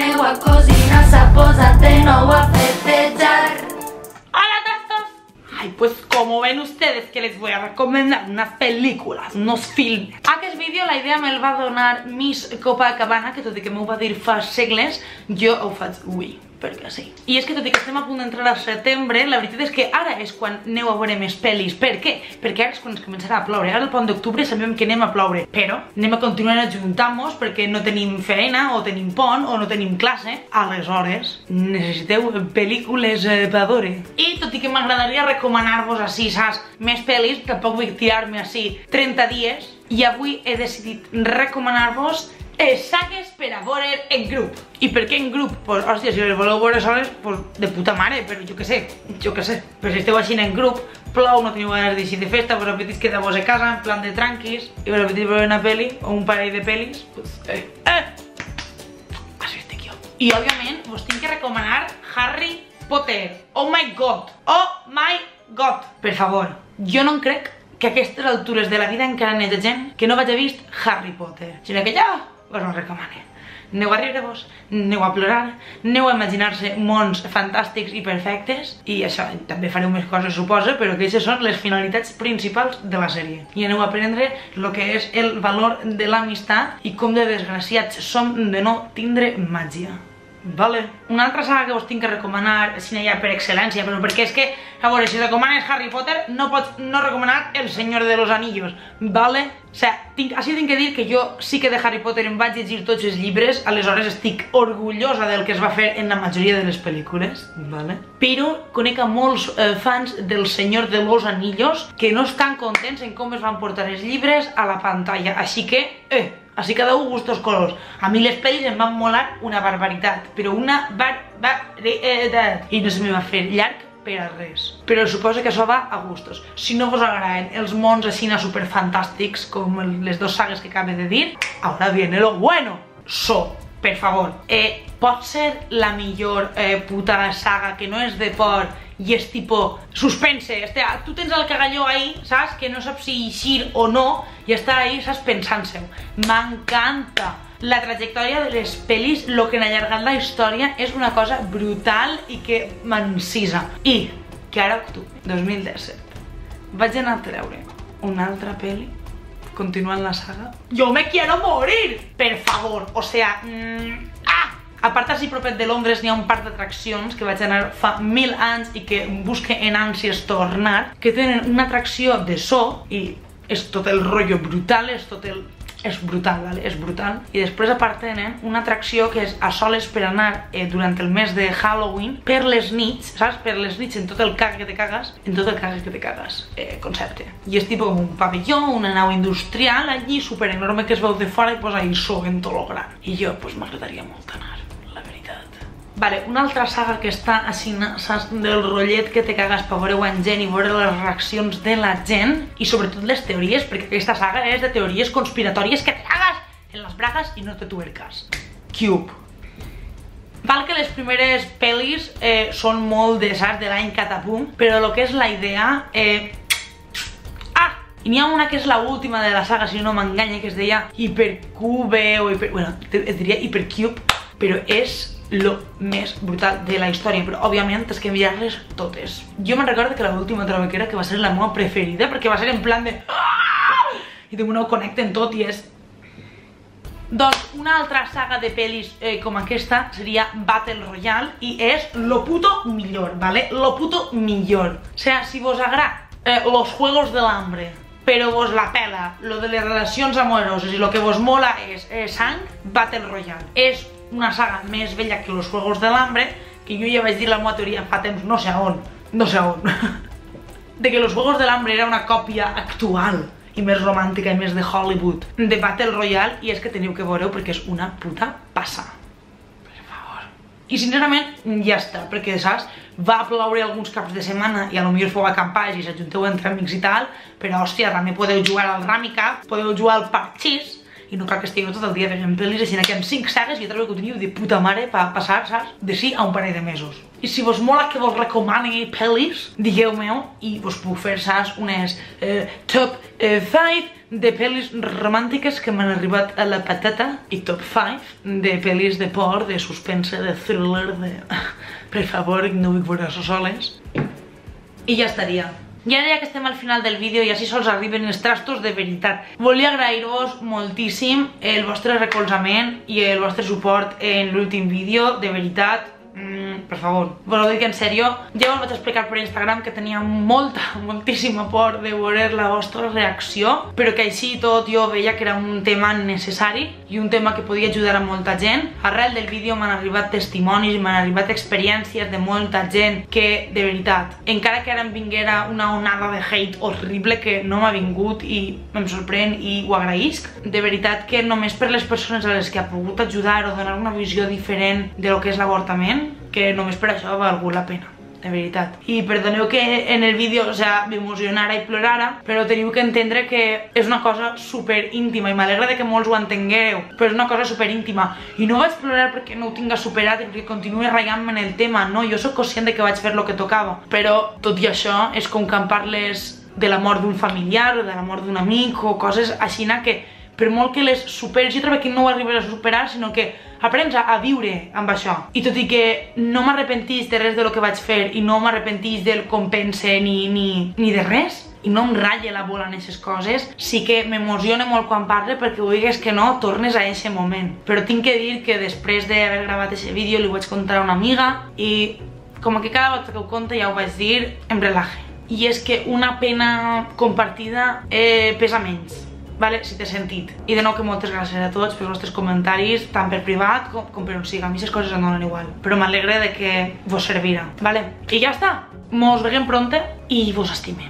meua cosina s'ha posat de nou a festejar. ¡Hola, gastos! Ay, pues como ven ustedes que les voy a recomendar unas películas, unos films. Aquest vídeo la idea me'l va donar Miss Copacabana, que tot i que m'ho va dir fa segles, jo ho faig avui, perquè sí. I és que tot i que estem a punt d'entrar a setembre, la veritat és que ara és quan aneu a veure més pel·lis. Per què? Perquè ara és quan es començarà a ploure. Ara el pont d'octubre sabem que anem a ploure, però anem a continuar ajuntant-nos perquè no tenim feina, o tenim pont, o no tenim classe. Aleshores, necessiteu pel·lícules per veure. I tot i que m'agradaria recomanar-vos així, saps, més pel·lis, tampoc vull tirar-me així 30 dies, i avui he decidit recomanar-vos sagues per a veure en grup. I per què en grup? Pues, hòstia, si les voleu veure soles, pues de puta mare, però jo què sé. Però si esteu així en grup, plou, no teniu ganes d'eixir de festa, vos apetís quedar-vos a casa, en plan de tranquis, i vos apetís veure una pel·li, o un parell de pel·lis, pues, així estic jo. I, òbviament, vos tinc que recomanar Harry Potter. Oh my god! Oh my god! Per favor, jo no em crec que a aquestes altures de la vida encara n'hi ha gent que no hagi vist Harry Potter, sinó que ja us ho recomano. Aneu a riure-vos, aneu a plorar, aneu a imaginar-se mons fantàstics i perfectes, i això, també fareu més coses, suposo, però que aquestes són les finalitats principals de la sèrie. I aneu a aprendre el que és el valor de l'amistat i com de desgraciats som de no tindre màgia. Vale. Una altra saga que us tinc que recomanar, si no hi ha per excel·lència, però perquè és que, a veure, si recomanes Harry Potter, no pots no recomanar El Senyor de los Anillos, vale? O sigui, així tinc que dir que jo sí que de Harry Potter em vaig llegir tots els llibres, aleshores estic orgullosa del que es va fer en la majoria de les pel·lícules, vale? Però conec a molts fans del Senyor de los Anillos que no estan contents en com es van portar els llibres a la pantalla, així que, així cada un gustos colors. A mi les pel·lis em van molar una barbaritat, però una barbaritat. I no se me va fer llarg per a res. Però suposo que això va a gustos. Si no vos agraden els mons així superfantàstics, com les dues sagues que acabo de dir, ahora viene lo bueno. Per favor, pot ser la millor puta saga que no és de por i és tipo suspense, tu tens el cagalló ahí, saps? Que no saps si eixir o no i està ahí, saps? Pensant-se-ho. M'encanta. La trajectòria de les pel·lis, el que han allargat la història, és una cosa brutal i que m'encisa. I que ara, octubre 2017, vaig anar a treure una altra pel·li continuant la saga. ¡Yo me quiero morir! Per favor, o sea... A part així propet de Londres n'hi ha un parc d'atraccions que vaig anar fa 1000 anys i que busque en ànsies tornar, que tenen una atracció de so i és tot el rotllo brutal, és brutal, vale? És brutal. I després a part tenen una atracció que és a soles per anar durant el mes de Halloween per les nits, saps? Per les nits en tot el caga que te cagas, concepte. I és tipus un pavelló, una nau industrial allí super enorme que es veu de fora i posa ahí so en tot lo gran. I jo, pues m'agradaria molt anar. Vale, una altra saga que està així, saps, del rotllet que te cagas per veure-ho en gent i veure les reaccions de la gent i sobretot les teories, perquè aquesta saga és de teories conspiratòries que te cagas en les bragues i no te tuercas. Cube. Val que les primeres pel·lis són molt de, saps, de l'any catapum, però el que és la idea... I n'hi ha una que és l'última de la saga, si no m'enganya, que es deia Hypercube o bueno, es diria Hypercube, però és lo més brutal de la història, però òbviament és que mirar-les totes. Jo me'n recordo que l'última trabequera que va ser la meva preferida, perquè va ser en plan de... I de una ho connecten tot i és... Doncs una altra saga de pel·lis com aquesta seria Battle Royale i és lo puto millor, ¿vale? Lo puto millor. O sea, si vos agrada los juegos del hambre, però vos la pela, lo de les relacions amoroses i lo que vos mola és sang, Battle Royale. És una saga més vella que los Juegos del Hambre, que jo ja vaig dir la meva teoria fa temps, no sé on, de que los Juegos del Hambre era una còpia actual i més romàntica i més de Hollywood de Battle Royale, i és que teniu que veure-ho perquè és una puta passa. Per favor. I sincerament ja està, perquè saps, va ploure alguns caps de setmana i potser feu acampar i s'ajunteu entre amics i tal, però hòstia, també podeu jugar al Ramica, podeu jugar al parxís i no cal que estigueu tot el dia veient pel·lis, així que amb 5 sagues jo trobo que ho teniu de puta mare per passar, saps? De sí a un parell de mesos. I si vos mola que vos recomani pel·lis, digueu-me-ho i vos puc fer, saps, unes top 5 de pel·lis romàntiques que m'han arribat a la patata i top 5 de pel·lis de por, de suspense, de thriller, de... Per favor, no vull veure-ho soles. I ja estaria. I ara ja que estem al final del vídeo i així sols arriben els trastos de veritat. Volia agrair-vos moltíssim el vostre recolzament i el vostre suport en l'últim vídeo, de veritat. Per favor, vos ho dic en sèrio. Ja us vaig explicar per Instagram que tenia moltíssima por de veure la vostra reacció, però que així i tot jo veia que era un tema necessari i un tema que podia ajudar a molta gent. Arrel del vídeo m'han arribat testimonis, m'han arribat experiències de molta gent que, de veritat, encara que ara em vinguera una onada de hate horrible que no m'ha vingut i em sorprèn i ho agraïsc, de veritat que només per les persones a les que ha pogut ajudar o donar una visió diferent de lo que és l'avortament, que només per això ha valgut la pena, de veritat. I perdoneu que en el vídeo, o sea, m'emocionara i plorara, però teniu que entendre que és una cosa super íntima i m'alegra de que molts ho entengueu, però és una cosa super íntima. I no vaig plorar perquè no ho tinga superat i perquè continuï ratllant-me en el tema, no, jo soc conscient de que vaig fer el que tocava, però tot i això és com que em parles de la mort d'un familiar o de la mort d'un amic o coses així que per molt que les superis, jo trobo que no ho arribes a superar, sinó que aprens a viure amb això. I tot i que no m'arrepentís de res de lo que vaig fer i no m'arrepentís del com pense ni de res, i no em ratlla la bola en aquestes coses, sí que m'emociona molt quan parle perquè vulguis que no, tornes a aquest moment. Però tinc que dir que després d'haver gravat aquest vídeo li vaig contar a una amiga i com que cada volta que ho conto ja ho vaig dir, em relaje. I és que una pena compartida pesa menys. Vale, si té sentit. I de nou que moltes gràcies a tots pels vostres comentaris, tant per privat com per on sigui. A mi aquestes coses em donen igual. Però m'alegre de que vos servirà. Vale? I ja està. Mos veiem pronte i vos estime.